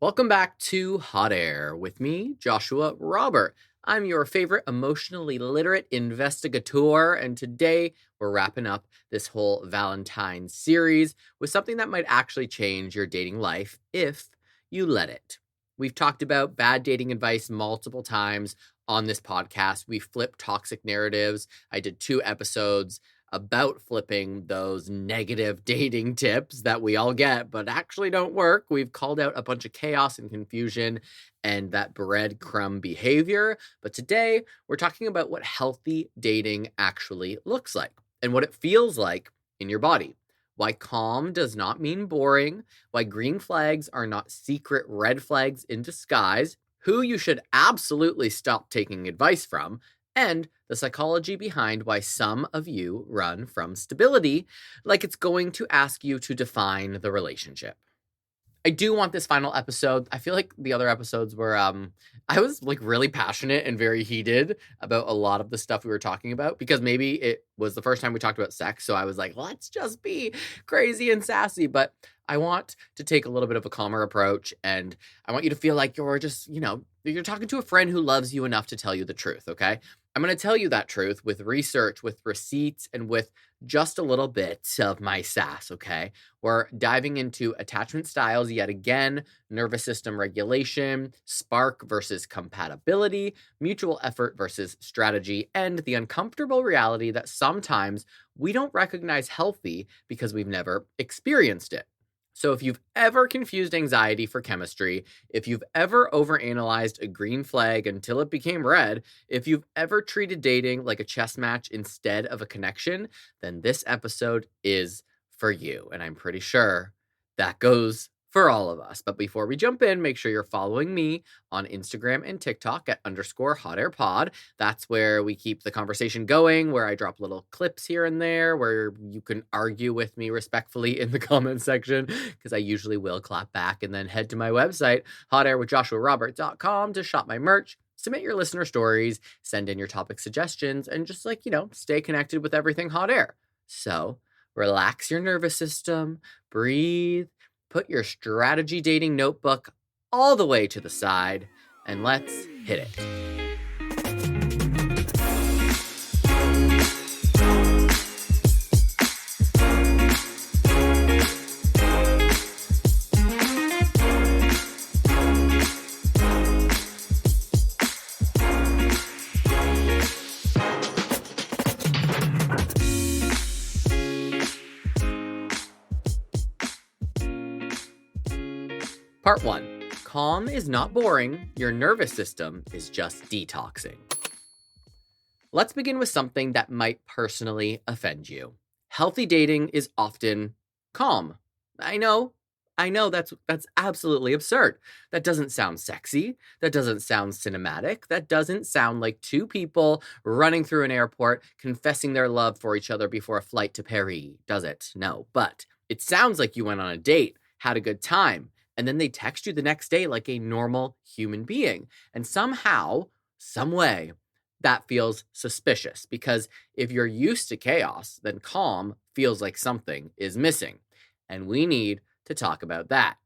Welcome back to Hot Air with me, Joshua Robert. I'm your favorite emotionally literate investigator, and today we're wrapping up this whole Valentine's series with something that might actually change your dating life if you let it. We've talked about bad dating advice multiple times on this podcast. We flip toxic narratives. I did 2 episodes about flipping those negative dating tips that we all get, but actually don't work. We've called out a bunch of chaos and confusion and that breadcrumb behavior. But today we're talking about what healthy dating actually looks like and what it feels like in your body. Why calm does not mean boring, why green flags are not secret red flags in disguise, who you should absolutely stop taking advice from, and the psychology behind why some of you run from stability, like it's going to ask you to define the relationship. I do want this final episode. I feel like the other episodes were, I was like really passionate and very heated about a lot of the stuff we were talking about because maybe it was the first time we talked about sex. So I was like, let's just be crazy and sassy. But I want to take a little bit of a calmer approach, and I want you to feel like you're just, you're talking to a friend who loves you enough to tell you the truth, okay? I'm going to tell you that truth with research, with receipts, and with just a little bit of my sass, okay? We're diving into attachment styles yet again, nervous system regulation, spark versus compatibility, mutual effort versus strategy, and the uncomfortable reality that sometimes we don't recognize healthy because we've never experienced it. So if you've ever confused anxiety for chemistry, if you've ever overanalyzed a green flag until it became red, if you've ever treated dating like a chess match instead of a connection, then this episode is for you. And I'm pretty sure that goes for all of us. But before we jump in, make sure you're following me on Instagram and TikTok at _hotairpod. That's where we keep the conversation going, where I drop little clips here and there, where you can argue with me respectfully in the comment section, because I usually will clap back, and then head to my website, hotairwithjoshuarobert.com, to shop my merch, submit your listener stories, send in your topic suggestions, and just stay connected with everything hot air. So relax your nervous system, breathe, put your strategy dating notebook all the way to the side, and let's hit it. Part 1. Calm is not boring. Your nervous system is just detoxing. Let's begin with something that might personally offend you. Healthy dating is often calm. I know that's absolutely absurd. That doesn't sound sexy. That doesn't sound cinematic. That doesn't sound like two people running through an airport confessing their love for each other before a flight to Paris, does it? No, but it sounds like you went on a date, had a good time, and then they text you the next day like a normal human being. And somehow, some way, that feels suspicious, because if you're used to chaos, then calm feels like something is missing. And we need to talk about that.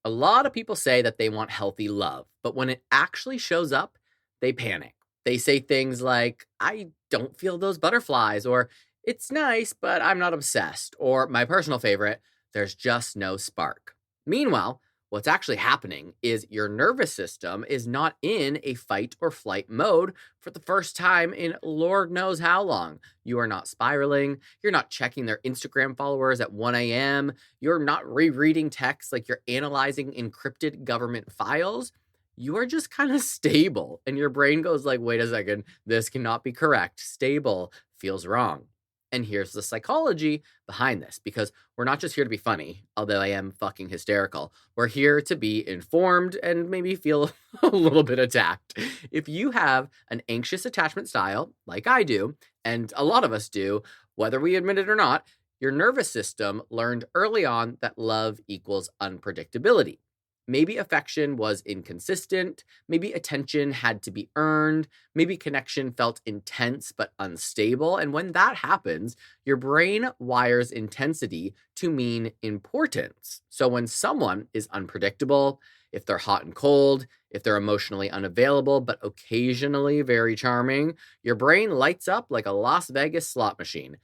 A lot of people say that they want healthy love, but when it actually shows up, they panic. They say things like, I don't feel those butterflies, or it's nice, but I'm not obsessed, or my personal favorite, there's just no spark. Meanwhile, what's actually happening is your nervous system is not in a fight or flight mode for the first time in Lord knows how long. You are not spiraling. You're not checking their Instagram followers at 1 a.m. You're not rereading texts like you're analyzing encrypted government files. You are just kind of stable, and your brain goes like, wait a second, this cannot be correct. Stable feels wrong. And here's the psychology behind this, because we're not just here to be funny, although I am fucking hysterical. We're here to be informed and maybe feel a little bit attacked. If you have an anxious attachment style, like I do, and a lot of us do, whether we admit it or not, your nervous system learned early on that love equals unpredictability. Maybe affection was inconsistent, maybe attention had to be earned, maybe connection felt intense but unstable. And when that happens, your brain wires intensity to mean importance. So when someone is unpredictable, if they're hot and cold, if they're emotionally unavailable but occasionally very charming, your brain lights up like a Las Vegas slot machine.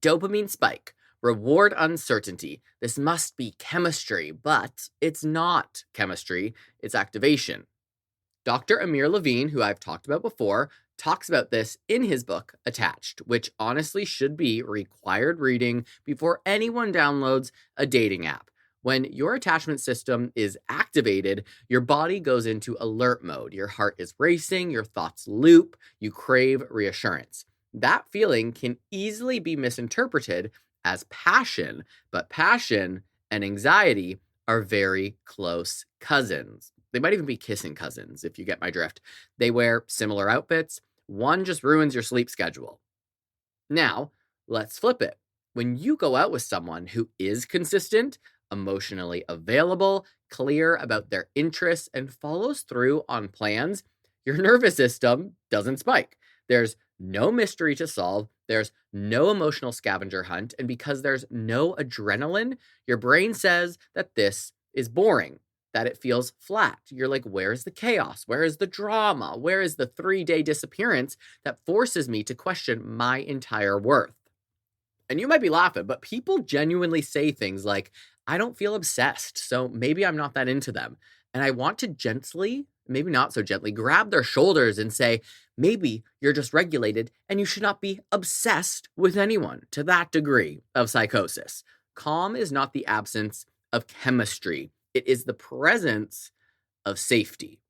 Dopamine spike. Reward uncertainty. This must be chemistry, but it's not chemistry, it's activation. Dr. Amir Levine, who I've talked about before, talks about this in his book, Attached, which honestly should be required reading before anyone downloads a dating app. When your attachment system is activated, your body goes into alert mode. Your heart is racing, your thoughts loop, you crave reassurance. That feeling can easily be misinterpreted as passion, but passion and anxiety are very close cousins. They might even be kissing cousins, if you get my drift. They wear similar outfits. One just ruins your sleep schedule. Now, let's flip it. When you go out with someone who is consistent, emotionally available, clear about their interests, and follows through on plans, your nervous system doesn't spike. There's no mystery to solve. There's no emotional scavenger hunt. And because there's no adrenaline, your brain says that this is boring, that it feels flat. You're like, where's the chaos? Where is the drama? Where is the 3-day disappearance that forces me to question my entire worth? And you might be laughing, but people genuinely say things like, I don't feel obsessed, so maybe I'm not that into them. And I want to gently, maybe not so gently, grab their shoulders and say, maybe you're just regulated and you should not be obsessed with anyone to that degree of psychosis. Calm is not the absence of chemistry. It is the presence of safety.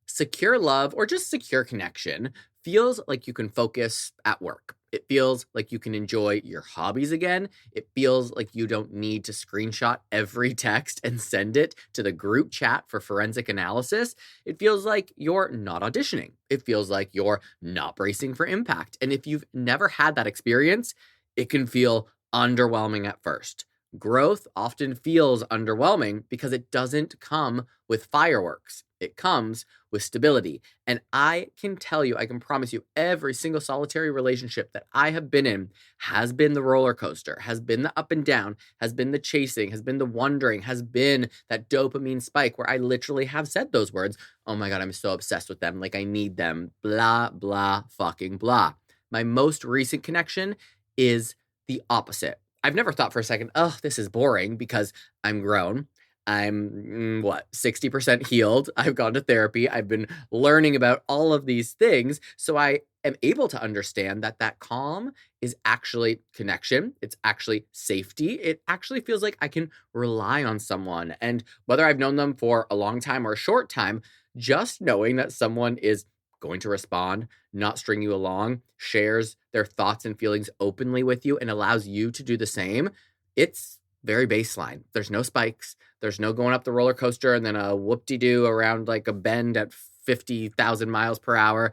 Secure love or just secure connection feels like you can focus at work. It feels like you can enjoy your hobbies again. It feels like you don't need to screenshot every text and send it to the group chat for forensic analysis. It feels like you're not auditioning. It feels like you're not bracing for impact. And if you've never had that experience, it can feel underwhelming at first. Growth often feels underwhelming because it doesn't come with fireworks. It comes with stability. And I can tell you, I can promise you, every single solitary relationship that I have been in has been the roller coaster, has been the up and down, has been the chasing, has been the wondering, has been that dopamine spike where I literally have said those words. Oh my God, I'm so obsessed with them. Like I need them. Blah, blah, fucking blah. My most recent connection is the opposite. I've never thought for a second, oh, this is boring because I'm grown. I'm 60% healed. I've gone to therapy. I've been learning about all of these things. So I am able to understand that that calm is actually connection. It's actually safety. It actually feels like I can rely on someone. And whether I've known them for a long time or a short time, just knowing that someone is going to respond, not string you along, shares their thoughts and feelings openly with you, and allows you to do the same, it's very baseline. There's no spikes. There's no going up the roller coaster and then a whoop-de-doo around like a bend at 50,000 miles per hour.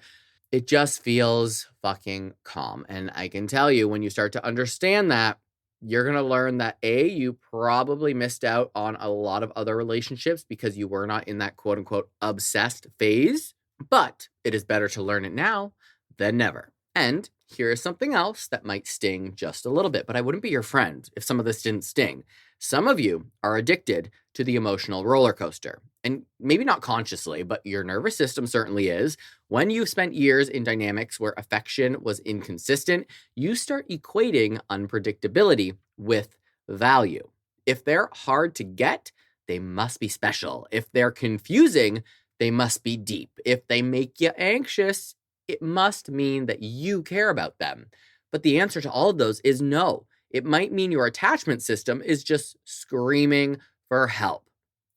It just feels fucking calm. And I can tell you, when you start to understand that, you're going to learn that you probably missed out on a lot of other relationships because you were not in that quote unquote obsessed phase. But it is better to learn it now than never. And here is something else that might sting just a little bit, but I wouldn't be your friend if some of this didn't sting. Some of you are addicted to the emotional roller coaster. And maybe not consciously, but your nervous system certainly is. When you've spent years in dynamics where affection was inconsistent, you start equating unpredictability with value. If they're hard to get, they must be special. If they're confusing, they must be deep. If they make you anxious, it must mean that you care about them. But the answer to all of those is no. It might mean your attachment system is just screaming for help.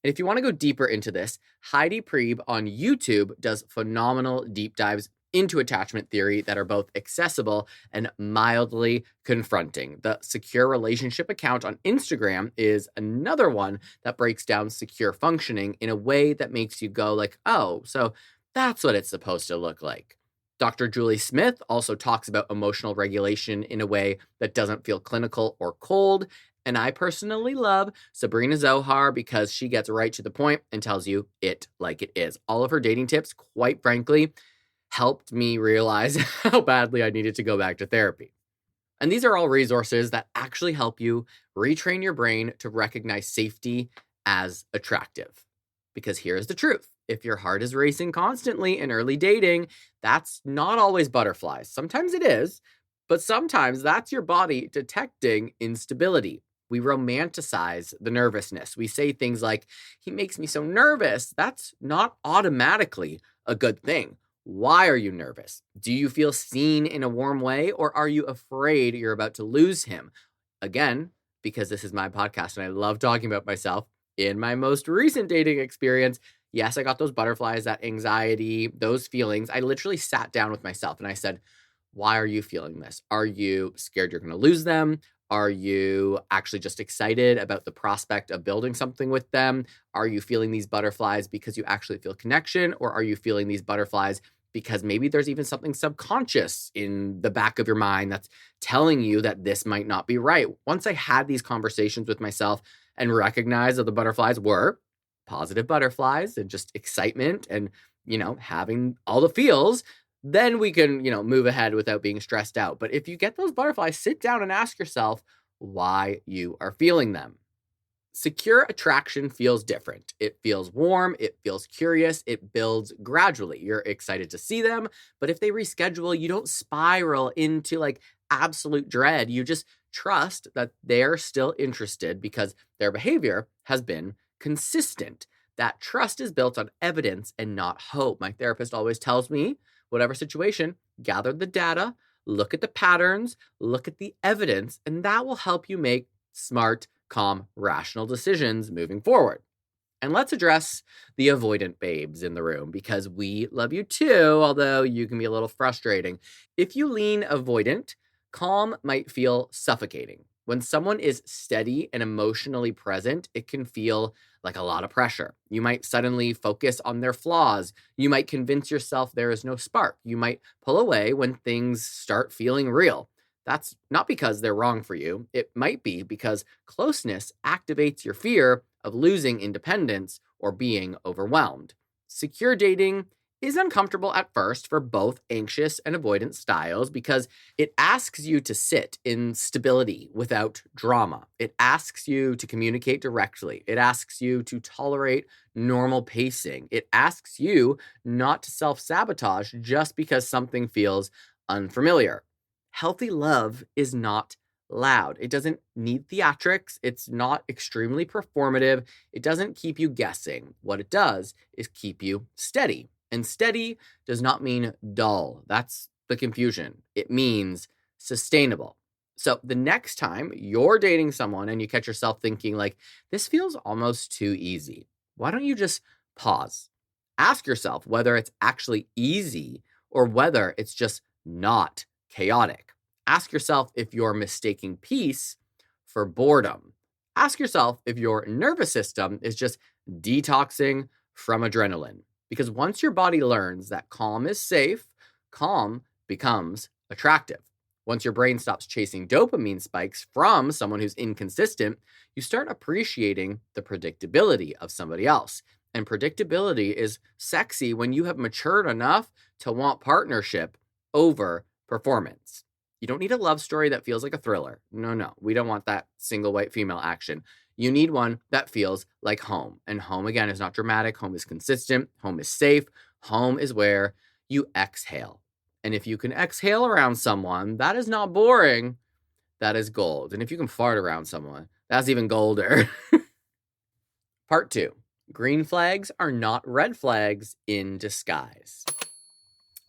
And if you want to go deeper into this, Heidi Priebe on YouTube does phenomenal deep dives into attachment theory that are both accessible and mildly confronting. The Secure Relationship account on Instagram is another one that breaks down secure functioning in a way that makes you go like, oh, so that's what it's supposed to look like. Dr. Julie Smith also talks about emotional regulation in a way that doesn't feel clinical or cold. And I personally love Sabrina Zohar because she gets right to the point and tells you it like it is. All of her dating tips, quite frankly, helped me realize how badly I needed to go back to therapy. And these are all resources that actually help you retrain your brain to recognize safety as attractive. Because here's the truth. If your heart is racing constantly in early dating, that's not always butterflies. Sometimes it is, but sometimes that's your body detecting instability. We romanticize the nervousness. We say things like, he makes me so nervous. That's not automatically a good thing. Why are you nervous? Do you feel seen in a warm way, or are you afraid you're about to lose him? Again, because this is my podcast and I love talking about myself, in my most recent dating experience, yes, I got those butterflies, that anxiety, those feelings. I literally sat down with myself and I said, why are you feeling this? Are you scared you're going to lose them? Are you actually just excited about the prospect of building something with them? Are you feeling these butterflies because you actually feel connection? Or are you feeling these butterflies because maybe there's even something subconscious in the back of your mind that's telling you that this might not be right? Once I had these conversations with myself and recognized that the butterflies were positive butterflies and just excitement and, having all the feels, then we can, move ahead without being stressed out. But if you get those butterflies, sit down and ask yourself why you are feeling them. Secure attraction feels different. It feels warm. It feels curious. It builds gradually. You're excited to see them, but if they reschedule, you don't spiral into like absolute dread. You just trust that they're still interested because their behavior has been consistent. That trust is built on evidence and not hope. My therapist always tells me, whatever situation, gather the data, look at the patterns, look at the evidence, and that will help you make smart, calm, rational decisions moving forward. And let's address the avoidant babes in the room because we love you too, although you can be a little frustrating. If you lean avoidant, calm might feel suffocating. When someone is steady and emotionally present, it can feel like a lot of pressure. You might suddenly focus on their flaws. You might convince yourself there is no spark. You might pull away when things start feeling real. That's not because they're wrong for you. It might be because closeness activates your fear of losing independence or being overwhelmed. Secure dating is uncomfortable at first for both anxious and avoidant styles because it asks you to sit in stability without drama. It asks you to communicate directly. It asks you to tolerate normal pacing. It asks you not to self-sabotage just because something feels unfamiliar. Healthy love is not loud. It doesn't need theatrics. It's not extremely performative. It doesn't keep you guessing. What it does is keep you steady. And steady does not mean dull. That's the confusion. It means sustainable. So the next time you're dating someone and you catch yourself thinking like, this feels almost too easy, why don't you just pause? Ask yourself whether it's actually easy or whether it's just not chaotic. Ask yourself if you're mistaking peace for boredom. Ask yourself if your nervous system is just detoxing from adrenaline. Because once your body learns that calm is safe, calm becomes attractive. Once your brain stops chasing dopamine spikes from someone who's inconsistent, you start appreciating the predictability of somebody else. And predictability is sexy when you have matured enough to want partnership over performance. You don't need a love story that feels like a thriller. No, we don't want that single white female action. You need one that feels like home. And home, again, is not dramatic. Home is consistent. Home is safe. Home is where you exhale. And if you can exhale around someone, that is not boring. That is gold. And if you can fart around someone, that's even golder. Part 2. Green flags are not red flags in disguise.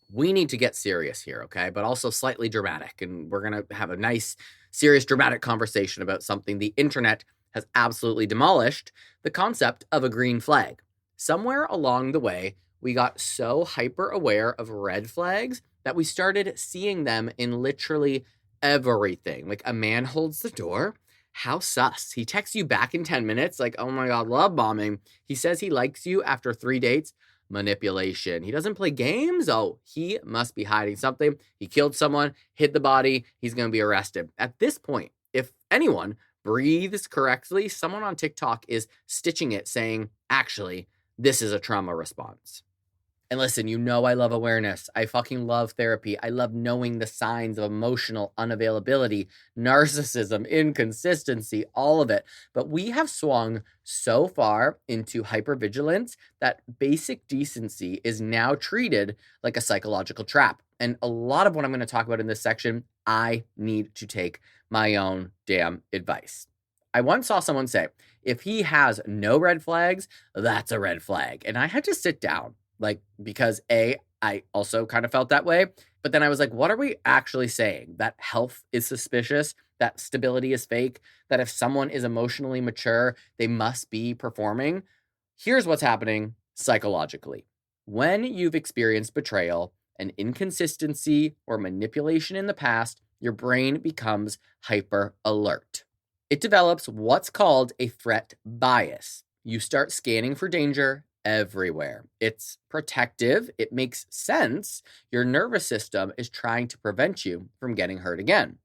We need to get serious here, okay? But also slightly dramatic. And we're going to have a nice, serious, dramatic conversation about something the internet has absolutely demolished, the concept of a green flag. Somewhere along the way, we got so hyper aware of red flags that we started seeing them in literally everything. Like a man holds the door. How sus. He texts you back in 10 minutes like, oh my God, love bombing. He says he likes you after 3 dates. Manipulation. He doesn't play games. Oh, he must be hiding something. He killed someone, hid the body. He's going to be arrested. At this point, if anyone breathes correctly, someone on TikTok is stitching it saying, actually, this is a trauma response. And listen, you know I love awareness. I fucking love therapy. I love knowing the signs of emotional unavailability, narcissism, inconsistency, all of it. But we have swung so far into hypervigilance that basic decency is now treated like a psychological trap. And a lot of what I'm going to talk about in this section, I need to take my own damn advice. I once saw someone say, if he has no red flags, that's a red flag. And I had to sit down. Because I also kind of felt that way. But then I was like, what are we actually saying? That health is suspicious, that stability is fake, that if someone is emotionally mature, they must be performing. Here's what's happening psychologically. When you've experienced betrayal, an inconsistency, or manipulation in the past, your brain becomes hyper alert. It develops what's called a threat bias. You start scanning for danger everywhere. It's protective. It makes sense. Your nervous system is trying to prevent you from getting hurt again.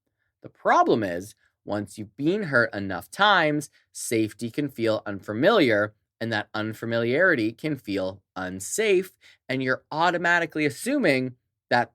The problem is, once you've been hurt enough times, safety can feel unfamiliar, and that unfamiliarity can feel unsafe, and you're automatically assuming that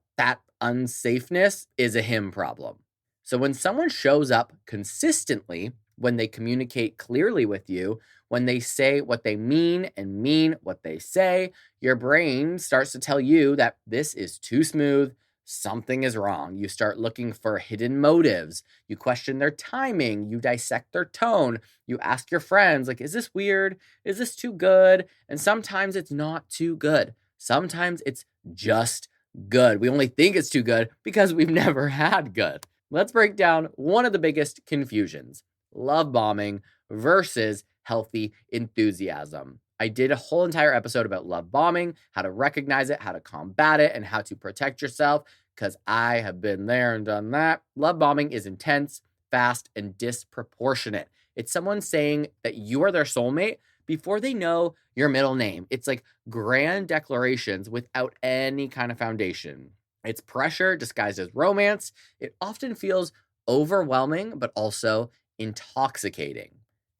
unsafeness is a him problem. So when someone shows up consistently, when they communicate clearly with you, when they say what they mean and mean what they say, your brain starts to tell you that this is too smooth, something is wrong. You start looking for hidden motives. You question their timing. You dissect their tone. You ask your friends, like, is this weird? Is this too good? And sometimes it's not too good. Sometimes it's just good. We only think it's too good because we've never had good. Let's break down one of the biggest confusions: love bombing versus healthy enthusiasm. I did a whole entire episode about love bombing, how to recognize it, how to combat it, and how to protect yourself, because I have been there and done that. Love bombing is intense, fast, and disproportionate. It's someone saying that you are their soulmate before they know your middle name. It's like grand declarations without any kind of foundation. It's pressure disguised as romance. It often feels overwhelming, but also intoxicating.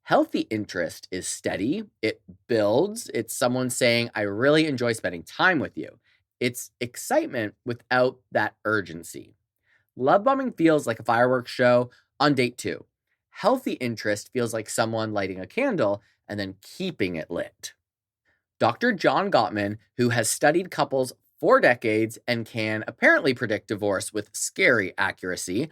Healthy interest is steady. It builds. It's someone saying, I really enjoy spending time with you. It's excitement without that urgency. Love bombing feels like a fireworks show on date 2. Healthy interest feels like someone lighting a candle and then keeping it lit. Dr. John Gottman, who has studied couples for decades and can apparently predict divorce with scary accuracy,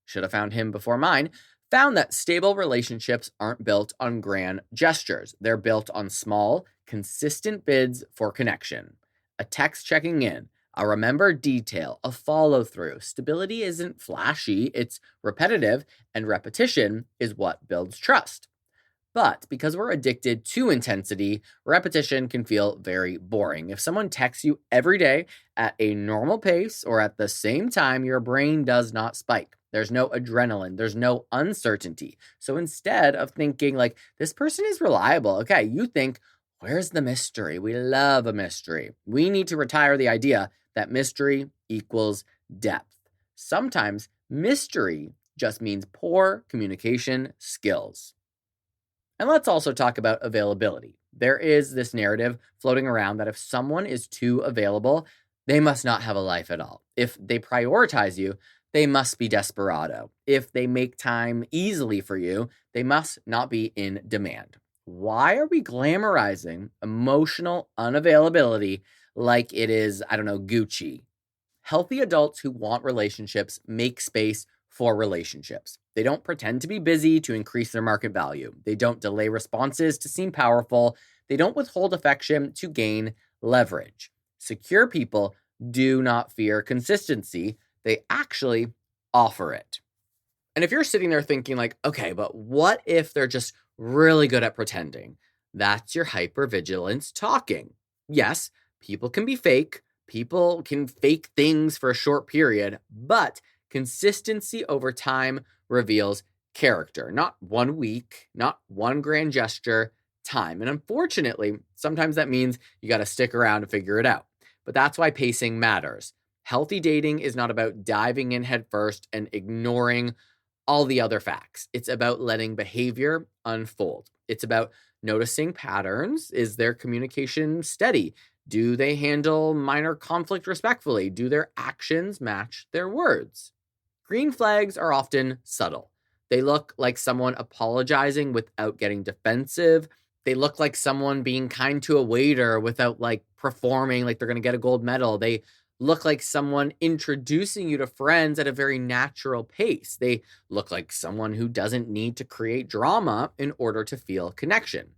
should have found him before mine, found that stable relationships aren't built on grand gestures. They're built on small, consistent bids for connection. A text checking in, a remembered detail, a follow-through. Stability isn't flashy, it's repetitive, and repetition is what builds trust. But because we're addicted to intensity, repetition can feel very boring. If someone texts you every day at a normal pace or at the same time, your brain does not spike. There's no adrenaline. There's no uncertainty. So instead of thinking like, this person is reliable, okay, you think, where's the mystery? We love a mystery. We need to retire the idea that mystery equals depth. Sometimes mystery just means poor communication skills. And let's also talk about availability. There is this narrative floating around that if someone is too available, they must not have a life at all. If they prioritize you, they must be desperado. If they make time easily for you, they must not be in demand. Why are we glamorizing emotional unavailability like it is, Gucci? Healthy adults who want relationships make space for relationships. They don't pretend to be busy to increase their market value. They don't delay responses to seem powerful. They don't withhold affection to gain leverage. Secure people do not fear consistency. They actually offer it. And if you're sitting there thinking like, okay, but what if they're just really good at pretending? That's your hypervigilance talking. Yes, people can be fake. People can fake things for a short period, but consistency over time reveals character. Not 1 week, not one grand gesture, time. And unfortunately, sometimes that means you got to stick around to figure it out. But that's why pacing matters. Healthy dating is not about diving in head first and ignoring all the other facts. It's about letting behavior unfold. It's about noticing patterns. Is their communication steady? Do they handle minor conflict respectfully? Do their actions match their words? Green flags are often subtle. They look like someone apologizing without getting defensive. They look like someone being kind to a waiter without performing like they're going to get a gold medal. They look like someone introducing you to friends at a very natural pace. They look like someone who doesn't need to create drama in order to feel connection.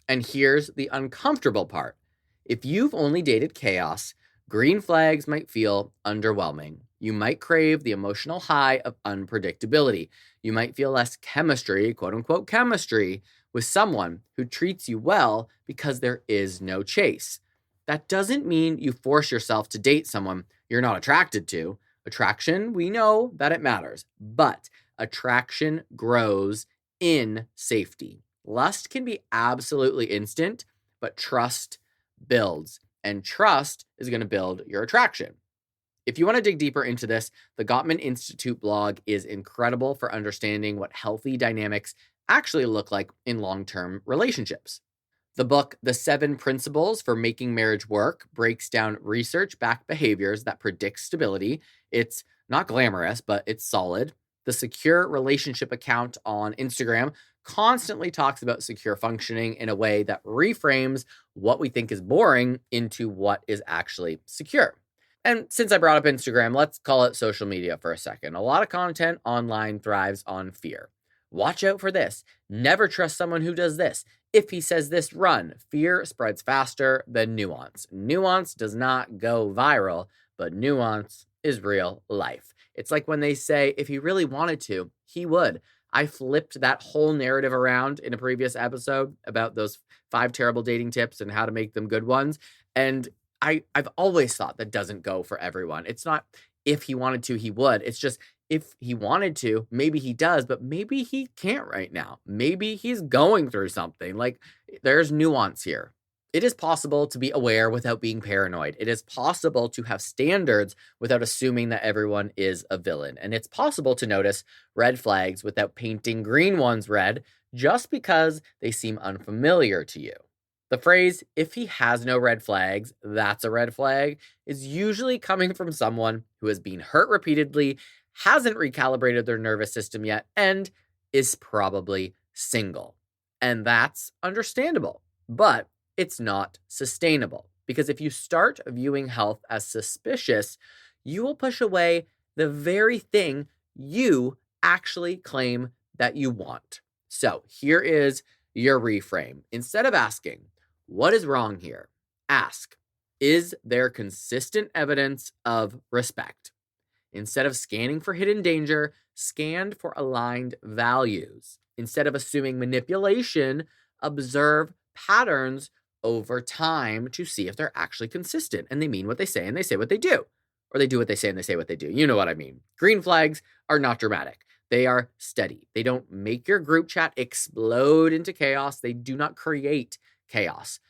And here's the uncomfortable part. If you've only dated chaos, green flags might feel underwhelming. You might crave the emotional high of unpredictability. You might feel less chemistry, quote unquote chemistry, with someone who treats you well because there is no chase. That doesn't mean you force yourself to date someone you're not attracted to. Attraction, we know that it matters, but attraction grows in safety. Lust can be absolutely instant, but trust builds, and trust is going to build your attraction. If you want to dig deeper into this, the Gottman Institute blog is incredible for understanding what healthy dynamics actually look like in long-term relationships. The book, The 7 Principles for Making Marriage Work, breaks down research-backed behaviors that predict stability. It's not glamorous, but it's solid. The Secure Relationship account on Instagram constantly talks about secure functioning in a way that reframes what we think is boring into what is actually secure. And since I brought up Instagram, let's call it social media for a second. A lot of content online thrives on fear. Watch out for this. Never trust someone who does this. If he says this, run. Fear spreads faster than nuance. Nuance does not go viral, but nuance is real life. It's like when they say, if he really wanted to, he would. I flipped that whole narrative around in a previous episode about those 5 terrible dating tips and how to make them good ones. And I've always thought that doesn't go for everyone. It's not if he wanted to, he would. It's just if he wanted to, maybe he does, but maybe he can't right now. Maybe he's going through something. There's nuance here. It is possible to be aware without being paranoid. It is possible to have standards without assuming that everyone is a villain. And it's possible to notice red flags without painting green ones red just because they seem unfamiliar to you. The phrase, if he has no red flags, that's a red flag, is usually coming from someone who has been hurt repeatedly, hasn't recalibrated their nervous system yet, and is probably single. And that's understandable, but it's not sustainable. Because if you start viewing health as suspicious, you will push away the very thing you actually claim that you want. So here is your reframe. Instead of asking, what is wrong here? Ask, is there consistent evidence of respect? Instead of scanning for hidden danger, scan for aligned values. Instead of assuming manipulation, observe patterns over time to see if they're actually consistent and they mean what they say and they say what they do. Or they do what they say and they say what they do. You know what I mean. Green flags are not dramatic. They are steady. They don't make your group chat explode into chaos. They do not create chaos.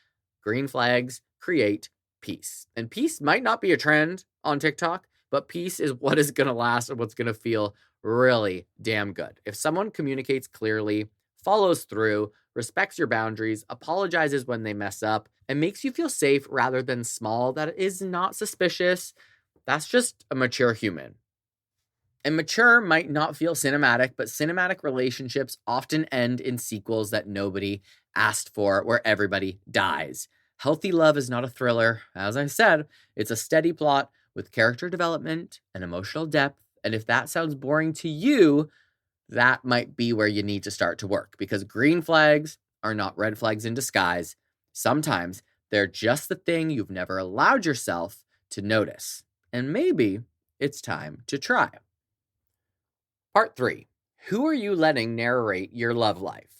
Green flags create peace. And peace might not be a trend on TikTok, but peace is what is going to last and what's going to feel really damn good. If someone communicates clearly, follows through, respects your boundaries, apologizes when they mess up, and makes you feel safe rather than small, that is not suspicious. That's just a mature human. And mature might not feel cinematic, but cinematic relationships often end in sequels that nobody asked for, where everybody dies. Healthy love is not a thriller. As I said, it's a steady plot with character development and emotional depth. And if that sounds boring to you, that might be where you need to start to work, because green flags are not red flags in disguise. Sometimes they're just the thing you've never allowed yourself to notice. And maybe it's time to try. Part 3. Who are you letting narrate your love life?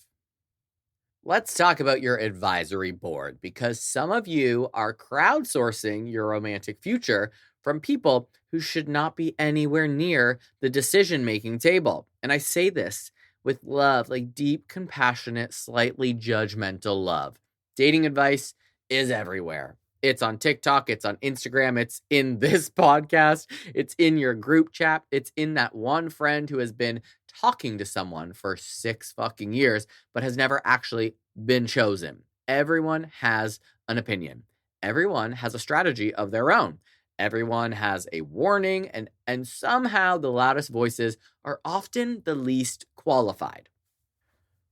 Let's talk about your advisory board, because some of you are crowdsourcing your romantic future from people who should not be anywhere near the decision-making table. And I say this with love, like deep, compassionate, slightly judgmental love. Dating advice is everywhere. It's on TikTok, it's on Instagram, it's in this podcast, it's in your group chat, it's in that one friend who has been talking to someone for 6 fucking years, but has never actually been chosen. Everyone has an opinion. Everyone has a strategy of their own. Everyone has a warning, and somehow the loudest voices are often the least qualified.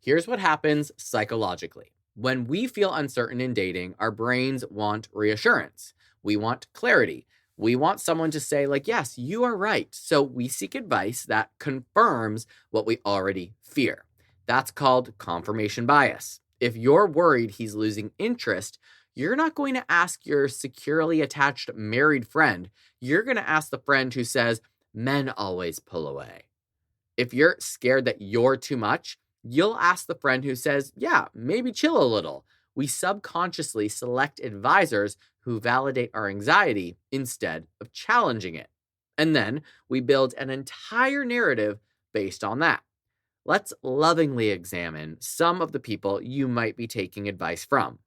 Here's what happens psychologically. When we feel uncertain in dating, our brains want reassurance. We want clarity. We want someone to say, like, yes, you are right. So we seek advice that confirms what we already fear. That's called confirmation bias. If you're worried he's losing interest, you're not going to ask your securely attached married friend. You're going to ask the friend who says, men always pull away. If you're scared that you're too much, you'll ask the friend who says, yeah, maybe chill a little. We subconsciously select advisors who validate our anxiety instead of challenging it. And then we build an entire narrative based on that. Let's lovingly examine some of the people you might be taking advice from.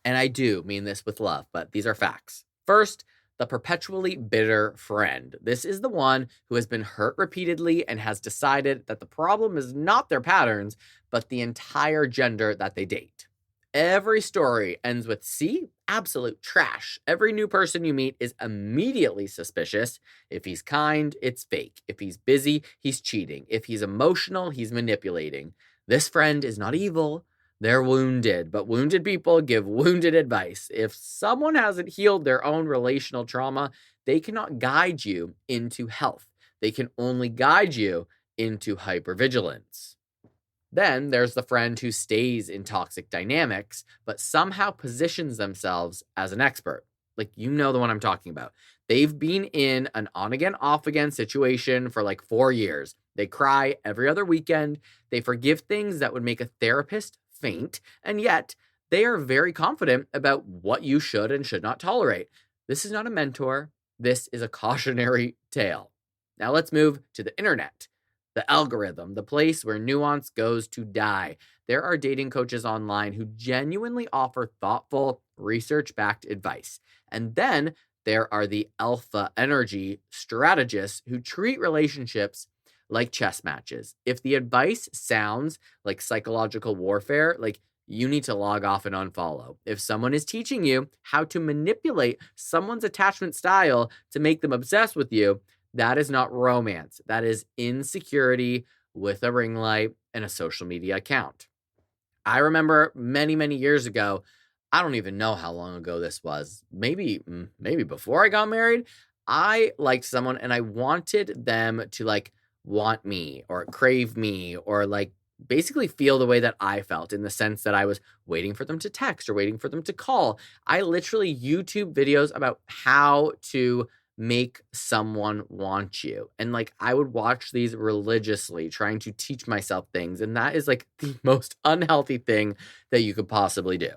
And I do mean this with love, but these are facts. First, the perpetually bitter friend. This is the one who has been hurt repeatedly and has decided that the problem is not their patterns, but the entire gender that they date. Every story ends with, see, absolute trash. Every new person you meet is immediately suspicious. If he's kind, it's fake. If he's busy, he's cheating. If he's emotional, he's manipulating. This friend is not evil. They're wounded, but wounded people give wounded advice. If someone hasn't healed their own relational trauma, they cannot guide you into health. They can only guide you into hypervigilance. Then there's the friend who stays in toxic dynamics, but somehow positions themselves as an expert. Like, you know the one I'm talking about. They've been in an on-again, off-again situation for like 4 years. They cry every other weekend. They forgive things that would make a therapist faint, and yet they are very confident about what you should and should not tolerate. This is not a mentor. This is a cautionary tale. Now let's move to the internet. The algorithm, the place where nuance goes to die. There are dating coaches online who genuinely offer thoughtful, research-backed advice. And then there are the alpha energy strategists who treat relationships like chess matches. If the advice sounds like psychological warfare, like, you need to log off and unfollow. If someone is teaching you how to manipulate someone's attachment style to make them obsessed with you, that is not romance. That is insecurity with a ring light and a social media account. I remember many, many years ago, I don't even know how long ago this was, maybe before I got married, I liked someone and I wanted them to like want me or crave me or like basically feel the way that I felt, in the sense that I was waiting for them to text or waiting for them to call. I literally YouTube videos about how to make someone want you. And like, I would watch these religiously, trying to teach myself things. And that is like the most unhealthy thing that you could possibly do.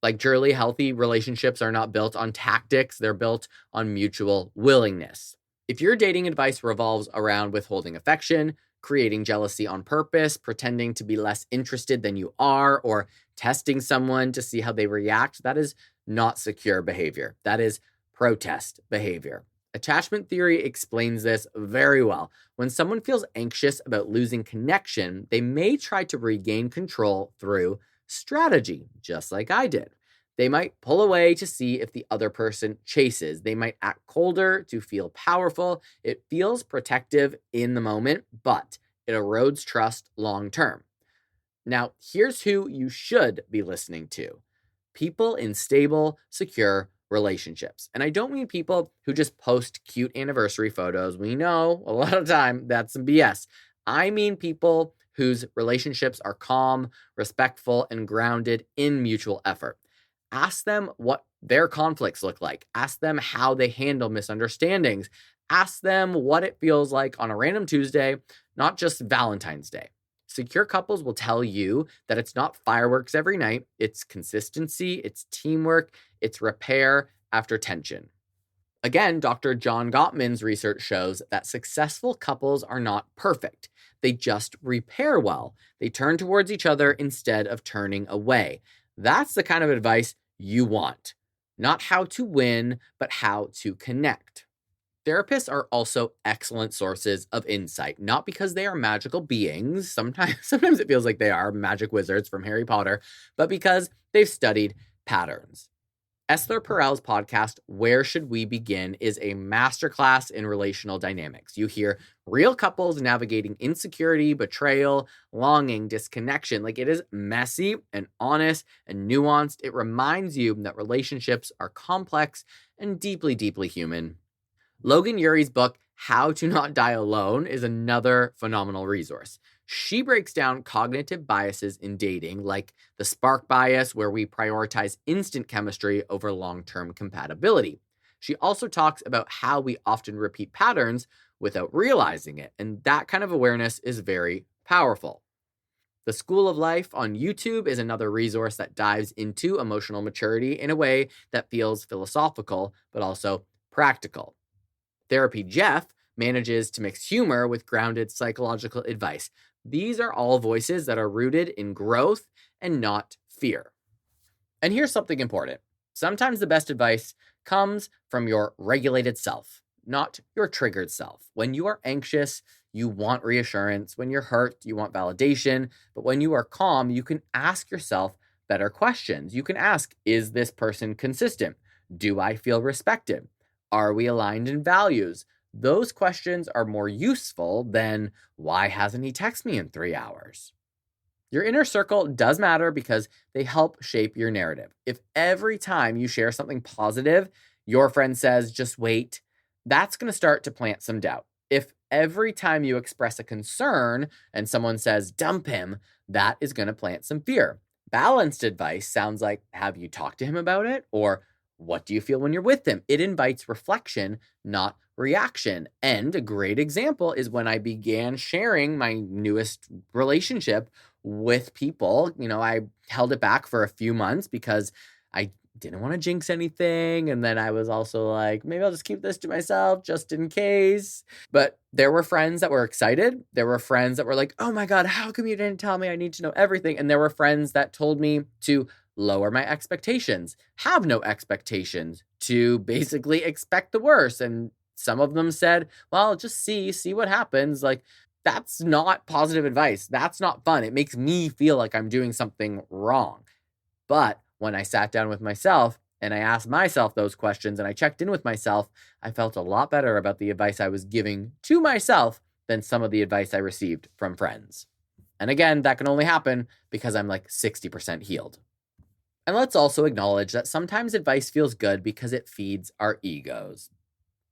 Like, truly healthy relationships are not built on tactics. They're built on mutual willingness. If your dating advice revolves around withholding affection, creating jealousy on purpose, pretending to be less interested than you are, or testing someone to see how they react, that is not secure behavior. That is protest behavior. Attachment theory explains this very well. When someone feels anxious about losing connection, they may try to regain control through strategy, just like I did. They might pull away to see if the other person chases. They might act colder to feel powerful. It feels protective in the moment, but it erodes trust long term. Now, here's who you should be listening to: people in stable, secure relationships. And I don't mean people who just post cute anniversary photos. We know a lot of time that's some BS. I mean people whose relationships are calm, respectful, and grounded in mutual effort. Ask them what their conflicts look like. Ask them how they handle misunderstandings. Ask them what it feels like on a random Tuesday, not just Valentine's Day. Secure couples will tell you that it's not fireworks every night. It's consistency, it's teamwork, it's repair after tension. Again, Dr. John Gottman's research shows that successful couples are not perfect. They just repair well. They turn towards each other instead of turning away. That's the kind of advice you want. Not how to win, but how to connect. Therapists are also excellent sources of insight, not because they are magical beings. Sometimes it feels like they are magic wizards from Harry Potter, but because they've studied patterns. Esther Perel's podcast, Where Should We Begin, is a masterclass in relational dynamics. You hear real couples navigating insecurity, betrayal, longing, disconnection. Like, it is messy and honest and nuanced. It reminds you that relationships are complex and deeply, deeply human. Logan Urie's book, How to Not Die Alone, is another phenomenal resource. She breaks down cognitive biases in dating, like the spark bias, where we prioritize instant chemistry over long-term compatibility. She also talks about how we often repeat patterns without realizing it, and that kind of awareness is very powerful. The School of Life on YouTube is another resource that dives into emotional maturity in a way that feels philosophical, but also practical. Therapy Jeff manages to mix humor with grounded psychological advice. These are all voices that are rooted in growth and not fear. And here's something important. Sometimes the best advice comes from your regulated self, not your triggered self. When you are anxious, you want reassurance. When you're hurt, you want validation. But when you are calm, you can ask yourself better questions. You can ask, is this person consistent? Do I feel respected? Are we aligned in values? Those questions are more useful than, why hasn't he texted me in 3 hours? Your inner circle does matter because they help shape your narrative. If every time you share something positive, your friend says, just wait, that's going to start to plant some doubt. If every time you express a concern and someone says, dump him, that is going to plant some fear. Balanced advice sounds like, have you talked to him about it? Or what do you feel when you're with him? It invites reflection, not reaction. And a great example is when I began sharing my newest relationship with people. I held it back for a few months because I didn't want to jinx anything. And then I was also like, maybe I'll just keep this to myself just in case. But there were friends that were excited. There were friends that were like, oh my God, how come you didn't tell me? I need to know everything. And there were friends that told me to lower my expectations, have no expectations, to basically expect the worst. And some of them said, well, just see what happens. Like, that's not positive advice. That's not fun. It makes me feel like I'm doing something wrong. But when I sat down with myself and I asked myself those questions and I checked in with myself, I felt a lot better about the advice I was giving to myself than some of the advice I received from friends. And again, that can only happen because I'm like 60% healed. And let's also acknowledge that sometimes advice feels good because it feeds our egos.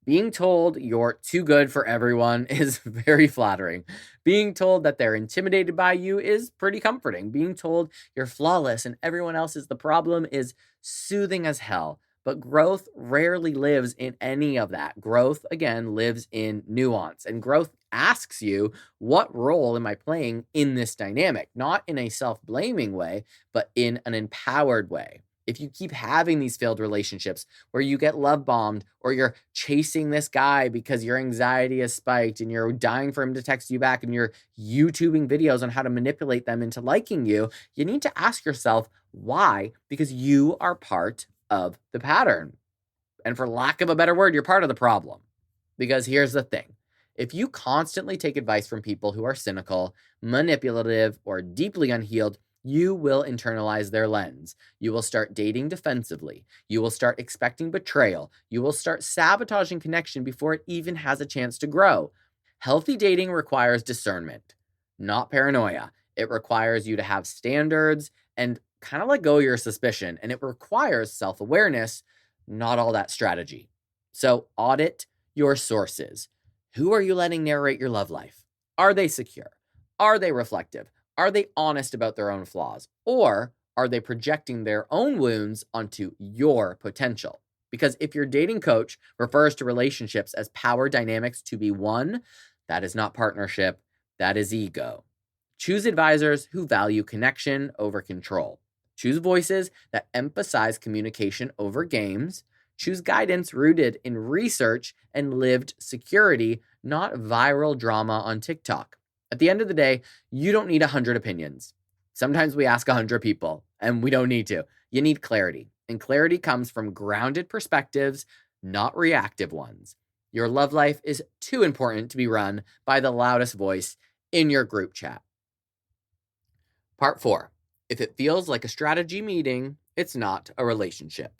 Being told you're too good for everyone is very flattering. Being told that they're intimidated by you is pretty comforting. Being told you're flawless and everyone else is the problem is soothing as hell. But growth rarely lives in any of that. Growth, again, lives in nuance. And growth asks you, what role am I playing in this dynamic? Not in a self-blaming way, but in an empowered way. If you keep having these failed relationships where you get love bombed or you're chasing this guy because your anxiety is spiked and you're dying for him to text you back and you're YouTubing videos on how to manipulate them into liking you, you need to ask yourself why, because you are part of the pattern. And for lack of a better word, you're part of the problem. Because here's the thing. If you constantly take advice from people who are cynical, manipulative, or deeply unhealed, you will internalize their lens. You will start dating defensively. You will start expecting betrayal. You will start sabotaging connection before it even has a chance to grow. Healthy dating requires discernment, not paranoia. It requires you to have standards and kind of let go of your suspicion. And it requires self-awareness, not all that strategy. So audit your sources. Who are you letting narrate your love life? Are they secure? Are they reflective? Are they honest about their own flaws? Or are they projecting their own wounds onto your potential? Because if your dating coach refers to relationships as power dynamics to be won, that is not partnership, that is ego. Choose advisors who value connection over control. Choose voices that emphasize communication over games. Choose guidance rooted in research and lived security, not viral drama on TikTok. At the end of the day, you don't need 100 opinions. Sometimes we ask 100 people, and we don't need to. You need clarity, and clarity comes from grounded perspectives, not reactive ones. Your love life is too important to be run by the loudest voice in your group chat. Part 4. If it feels like a strategy meeting, it's not a relationship.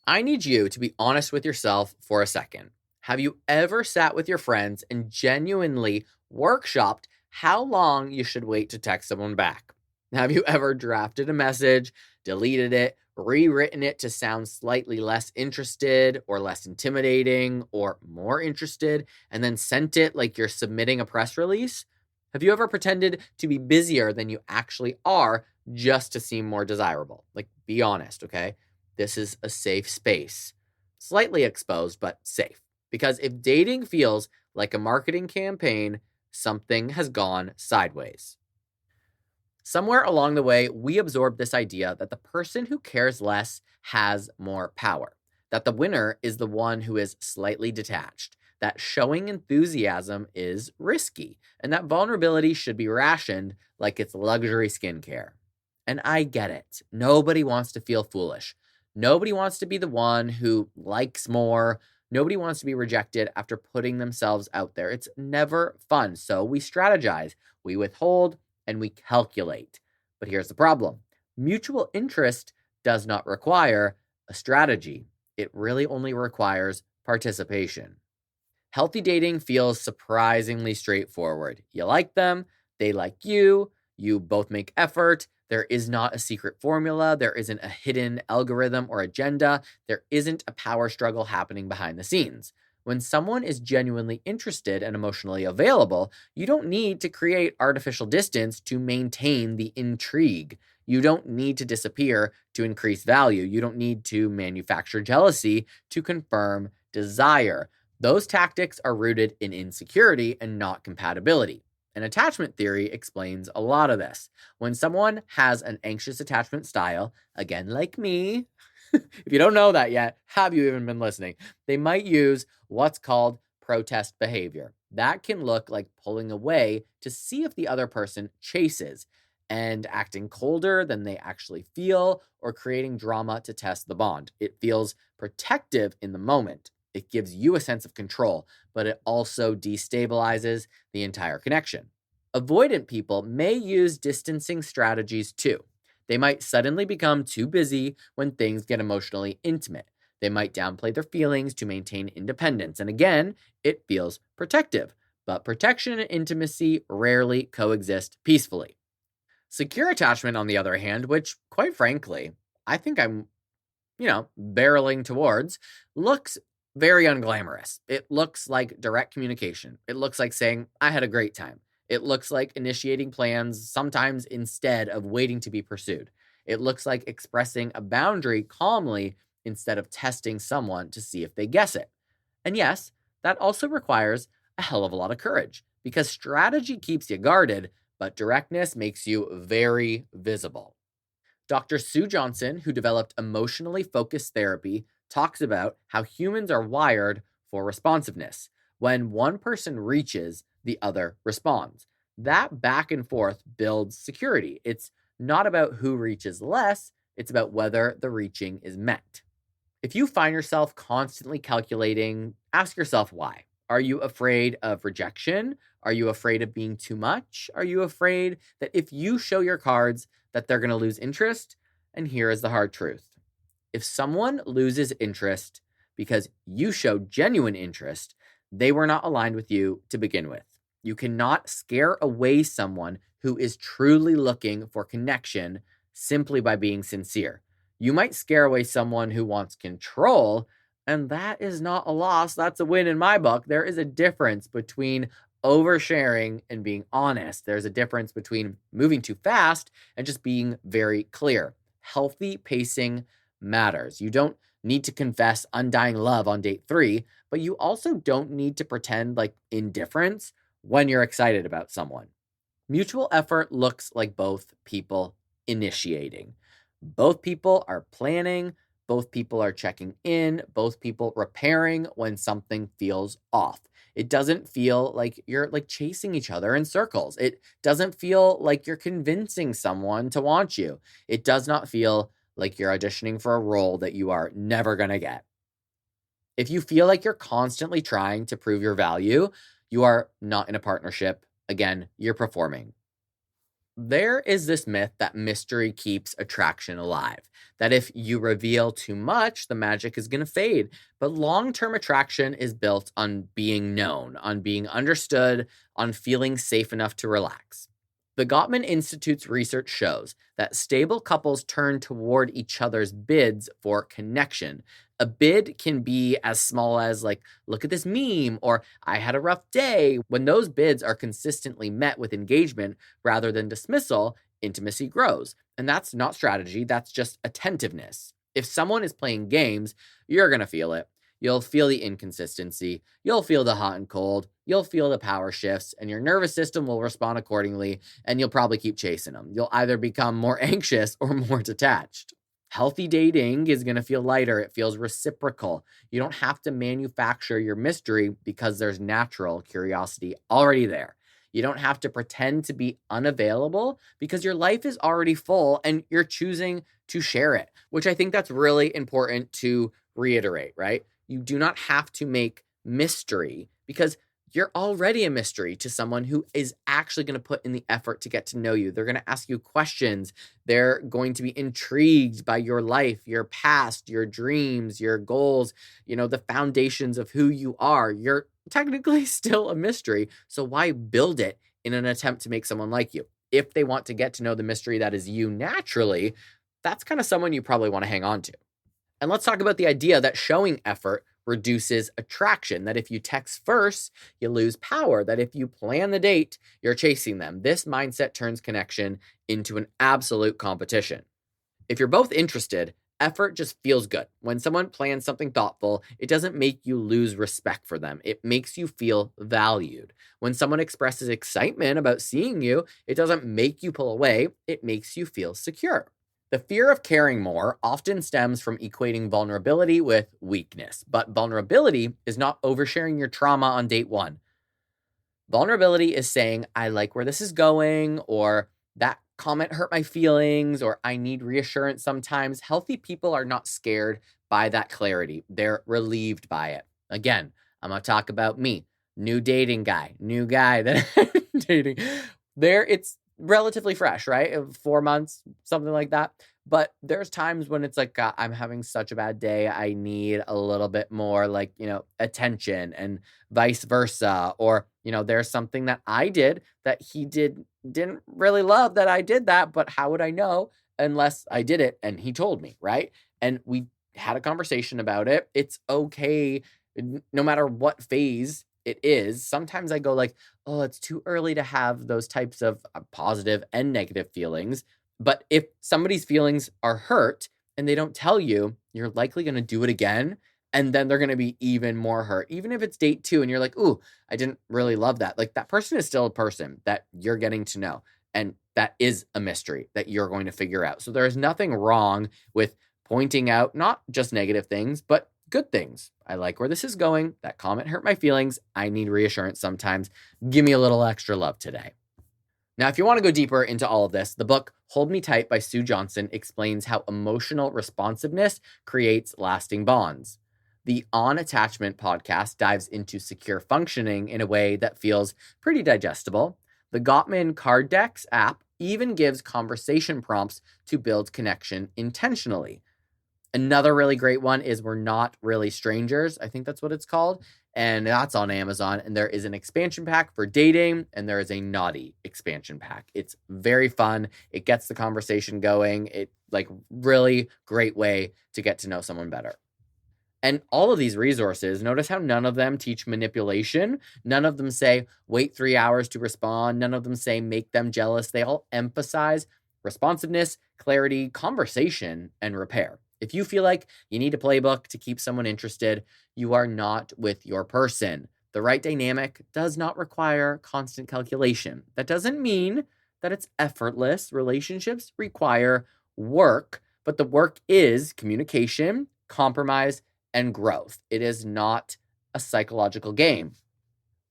I need you to be honest with yourself for a second. Have you ever sat with your friends and genuinely workshopped how long you should wait to text someone back? Have you ever drafted a message, deleted it, rewritten it to sound slightly less interested or less intimidating or more interested, and then sent it like you're submitting a press release? Have you ever pretended to be busier than you actually are just to seem more desirable? Like, be honest, okay? This is a safe space. Slightly exposed, but safe. Because if dating feels like a marketing campaign, something has gone sideways. Somewhere along the way, we absorbed this idea that the person who cares less has more power, that the winner is the one who is slightly detached, that showing enthusiasm is risky, and that vulnerability should be rationed like it's luxury skincare. And I get it. Nobody wants to feel foolish. Nobody wants to be the one who likes more. Nobody wants to be rejected after putting themselves out there. It's never fun. So we strategize, we withhold, and we calculate. But here's the problem. Mutual interest does not require a strategy. It really only requires participation. Healthy dating feels surprisingly straightforward. You like them, they like you both make effort. There is not a secret formula. There isn't a hidden algorithm or agenda. There isn't a power struggle happening behind the scenes. When someone is genuinely interested and emotionally available, you don't need to create artificial distance to maintain the intrigue. You don't need to disappear to increase value. You don't need to manufacture jealousy to confirm desire. Those tactics are rooted in insecurity and not compatibility. And attachment theory explains a lot of this. When someone has an anxious attachment style, again, like me, if you don't know that yet, have you even been listening? They might use what's called protest behavior. That can look like pulling away to see if the other person chases and acting colder than they actually feel or creating drama to test the bond. It feels protective in the moment. It gives you a sense of control, but it also destabilizes the entire connection. Avoidant people may use distancing strategies too. They might suddenly become too busy when things get emotionally intimate. They might downplay their feelings to maintain independence. And again, it feels protective. But protection and intimacy rarely coexist peacefully. Secure attachment, on the other hand, which, quite frankly, I think I'm, barreling towards, looks very unglamorous. It looks like direct communication. It looks like saying, I had a great time. It looks like initiating plans sometimes instead of waiting to be pursued. It looks like expressing a boundary calmly instead of testing someone to see if they guess it. And yes, that also requires a hell of a lot of courage because strategy keeps you guarded, but directness makes you very visible. Dr. Sue Johnson, who developed emotionally focused therapy, talks about how humans are wired for responsiveness. When one person reaches, the other responds. That back and forth builds security. It's not about who reaches less, it's about whether the reaching is met. If you find yourself constantly calculating, ask yourself why. Are you afraid of rejection? Are you afraid of being too much? Are you afraid that if you show your cards that they're going to lose interest? And here is the hard truth. If someone loses interest because you showed genuine interest, they were not aligned with you to begin with. You cannot scare away someone who is truly looking for connection simply by being sincere. You might scare away someone who wants control, and that is not a loss. That's a win in my book. There is a difference between oversharing and being honest. There's a difference between moving too fast and just being very clear. Healthy pacing matters. You don't need to confess undying love on date 3, but you also don't need to pretend like indifference when you're excited about someone. Mutual effort looks like both people initiating. Both people are planning, both people are checking in, both people repairing when something feels off. It doesn't feel like you're like chasing each other in circles. It doesn't feel like you're convincing someone to want you. It does not feel like you're auditioning for a role that you are never going to get. If you feel like you're constantly trying to prove your value, you are not in a partnership. Again, you're performing. There is this myth that mystery keeps attraction alive, that if you reveal too much, the magic is going to fade. But long term attraction is built on being known, on being understood, on feeling safe enough to relax. The Gottman Institute's research shows that stable couples turn toward each other's bids for connection. A bid can be as small as, like, look at this meme, or I had a rough day. When those bids are consistently met with engagement rather than dismissal, intimacy grows. And that's not strategy, that's just attentiveness. If someone is playing games, you're going to feel it. You'll feel the inconsistency. You'll feel the hot and cold. You'll feel the power shifts, and your nervous system will respond accordingly, and you'll probably keep chasing them. You'll either become more anxious or more detached. Healthy dating is going to feel lighter. It feels reciprocal. You don't have to manufacture your mystery because there's natural curiosity already there. You don't have to pretend to be unavailable because your life is already full and you're choosing to share it, which I think that's really important to reiterate, right? You do not have to make mystery because you're already a mystery to someone who is actually going to put in the effort to get to know you. They're going to ask you questions. They're going to be intrigued by your life, your past, your dreams, your goals, the foundations of who you are. You're technically still a mystery. So why build it in an attempt to make someone like you? If they want to get to know the mystery that is you naturally, that's kind of someone you probably want to hang on to. And let's talk about the idea that showing effort reduces attraction, that if you text first, you lose power, that if you plan the date, you're chasing them. This mindset turns connection into an absolute competition. If you're both interested, effort just feels good. When someone plans something thoughtful, it doesn't make you lose respect for them. It makes you feel valued. When someone expresses excitement about seeing you, it doesn't make you pull away. It makes you feel secure. The fear of caring more often stems from equating vulnerability with weakness, but vulnerability is not oversharing your trauma on date one. Vulnerability is saying, I like where this is going, or that comment hurt my feelings, or I need reassurance sometimes. Healthy people are not scared by that clarity. They're relieved by it. Again, I'm going to talk about me, new guy that I'm dating. It's relatively fresh, right? 4 months, something like that. But there's times when it's like, I'm having such a bad day. I need a little bit more attention, and vice versa. Or, there's something that I did that he didn't really love that I did that, but how would I know unless I did it and he told me, right? And we had a conversation about it. It's okay, no matter what phase it is. Sometimes I go like, oh, it's too early to have those types of positive and negative feelings. But if somebody's feelings are hurt and they don't tell you, you're likely going to do it again. And then they're going to be even more hurt. Even if it's date 2 and you're like, ooh, I didn't really love that. Like, that person is still a person that you're getting to know. And that is a mystery that you're going to figure out. So there is nothing wrong with pointing out not just negative things, but good things. I like where this is going. That comment hurt my feelings. I need reassurance sometimes. Give me a little extra love today. Now, if you want to go deeper into all of this, the book Hold Me Tight by Sue Johnson explains how emotional responsiveness creates lasting bonds. The On Attachment podcast dives into secure functioning in a way that feels pretty digestible. The Gottman Card Decks app even gives conversation prompts to build connection intentionally. Another really great one is We're Not Really Strangers. I think that's what it's called. And that's on Amazon. And there is an expansion pack for dating, and there is a naughty expansion pack. It's very fun. It gets the conversation going. It really great way to get to know someone better. And all of these resources, notice how none of them teach manipulation. None of them say, wait 3 hours to respond. None of them say, make them jealous. They all emphasize responsiveness, clarity, conversation, and repair. If you feel like you need a playbook to keep someone interested, you are not with your person. The right dynamic does not require constant calculation. That doesn't mean that it's effortless. Relationships require work, but the work is communication, compromise, and growth. It is not a psychological game.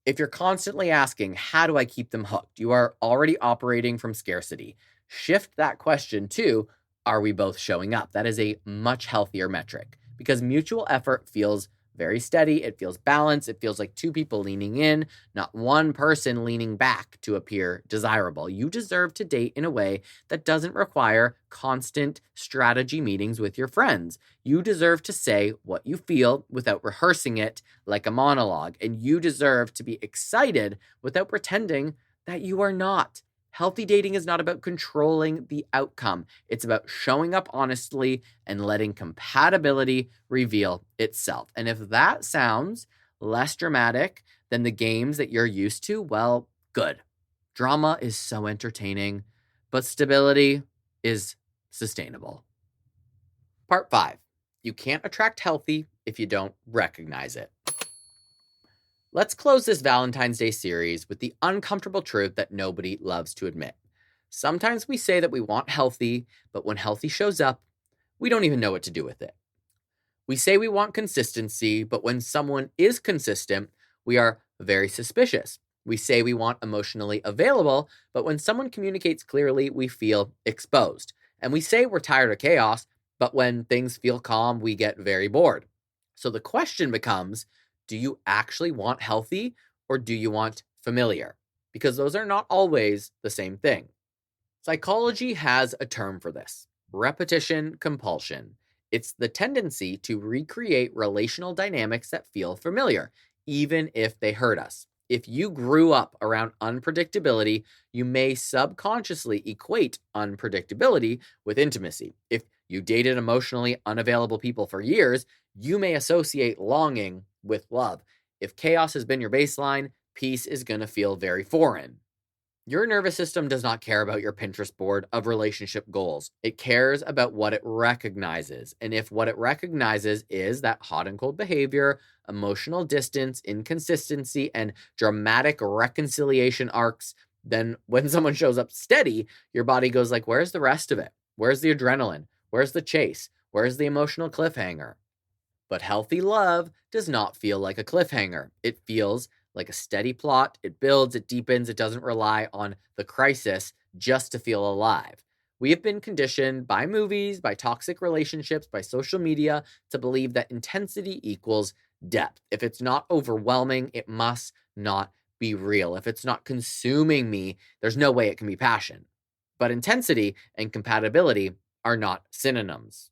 If you're constantly asking, how do I keep them hooked? You are already operating from scarcity. Shift that question to, are we both showing up? That is a much healthier metric because mutual effort feels very steady. It feels balanced. It feels like two people leaning in, not one person leaning back to appear desirable. You deserve to date in a way that doesn't require constant strategy meetings with your friends. You deserve to say what you feel without rehearsing it like a monologue. And you deserve to be excited without pretending that you are not. Healthy dating is not about controlling the outcome. It's about showing up honestly and letting compatibility reveal itself. And if that sounds less dramatic than the games that you're used to, well, good. Drama is so entertaining, but stability is sustainable. Part 5. You can't attract healthy if you don't recognize it. Let's close this Valentine's Day series with the uncomfortable truth that nobody loves to admit. Sometimes we say that we want healthy, but when healthy shows up, we don't even know what to do with it. We say we want consistency, but when someone is consistent, we are very suspicious. We say we want emotionally available, but when someone communicates clearly, we feel exposed. And we say we're tired of chaos, but when things feel calm, we get very bored. So the question becomes, do you actually want healthy or do you want familiar? Because those are not always the same thing. Psychology has a term for this: repetition compulsion. It's the tendency to recreate relational dynamics that feel familiar, even if they hurt us. If you grew up around unpredictability, you may subconsciously equate unpredictability with intimacy. If you dated emotionally unavailable people for years, you may associate longing with love. If chaos has been your baseline, peace is going to feel very foreign. Your nervous system does not care about your Pinterest board of relationship goals. It cares about what it recognizes. And if what it recognizes is that hot and cold behavior, emotional distance, inconsistency, and dramatic reconciliation arcs, then when someone shows up steady, your body goes like, where's the rest of it? Where's the adrenaline? Where's the chase? Where's the emotional cliffhanger? But healthy love does not feel like a cliffhanger. It feels like a steady plot. It builds, it deepens, it doesn't rely on the crisis just to feel alive. We have been conditioned by movies, by toxic relationships, by social media to believe that intensity equals depth. If it's not overwhelming, it must not be real. If it's not consuming me, there's no way it can be passion. But intensity and compatibility are not synonyms.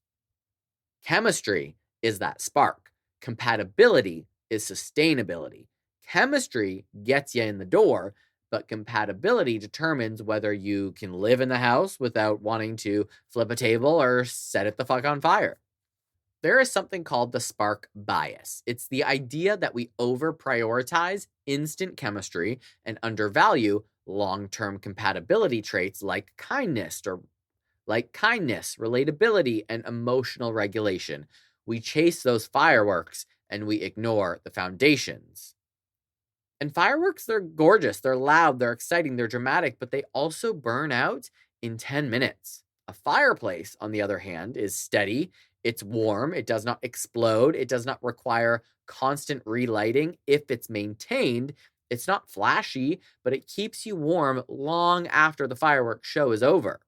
Chemistry is that spark. Compatibility is sustainability. Chemistry gets you in the door, but compatibility determines whether you can live in the house without wanting to flip a table or set it the fuck on fire. There is something called the spark bias. It's the idea that we over-prioritize instant chemistry and undervalue long-term compatibility traits like kindness, relatability, and emotional regulation. We chase those fireworks and we ignore the foundations. And fireworks, they're gorgeous, they're loud, they're exciting, they're dramatic, but they also burn out in 10 minutes. A fireplace, on the other hand, is steady, it's warm, it does not explode, it does not require constant relighting if it's maintained. It's not flashy, but it keeps you warm long after the fireworks show is over.